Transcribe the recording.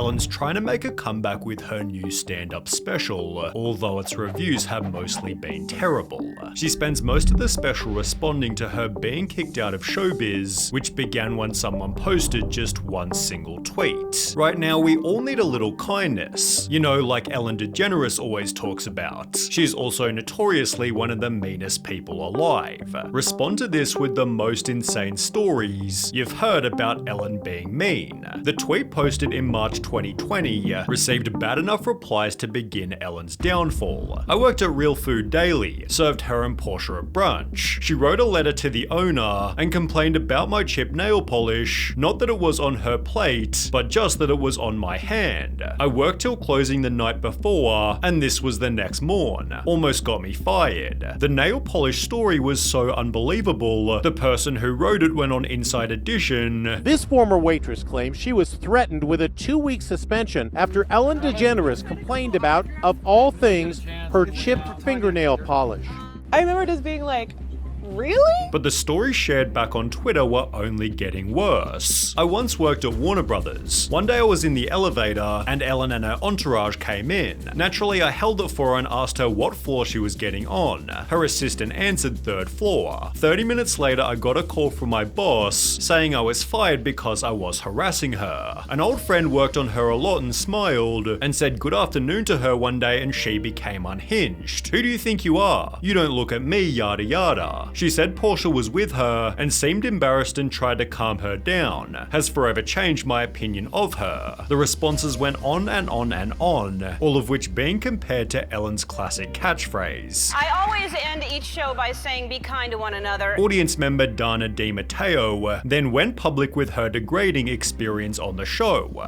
Ellen's trying to make a comeback with her new stand-up special, although its reviews have mostly been terrible. She spends most of the special responding to her being kicked out of showbiz, which began when someone posted just one single tweet. Right now, we all need a little kindness. You know, like Ellen DeGeneres always talks about. She's also notoriously one of the meanest people alive. Respond to this with the most insane stories you've heard about Ellen being mean. The tweet posted in March 2020 received bad enough replies to begin Ellen's downfall. I worked at Real Food Daily, served her and Portia at brunch. She wrote a letter to the owner and complained about my chipped nail polish, not that it was on her plate, but just that it was on my hand. I worked till closing the night before, and this was the next morn. Almost got me fired. The nail polish story was so unbelievable, the person who wrote it went on Inside Edition. This former waitress claims she was threatened with a 2-week suspension after Ellen DeGeneres complained about, of all things, her chipped fingernail polish. I remember just being like, really? But the stories shared back on Twitter were only getting worse. I once worked at Warner Brothers. One day I was in the elevator and Ellen and her entourage came in. Naturally, I held it for her and asked her what floor she was getting on. Her assistant answered 3rd floor. 30 minutes later, I got a call from my boss saying I was fired because I was harassing her. An old friend worked on her a lot and smiled and said good afternoon to her one day and she became unhinged. Who do you think you are? You don't look at me, yada yada. She said Portia was with her and seemed embarrassed and tried to calm her down. Has forever changed my opinion of her. The responses went on and on and on, all of which being compared to Ellen's classic catchphrase. I always end each show by saying be kind to one another. Audience member Dana DiMatteo then went public with her degrading experience on the show.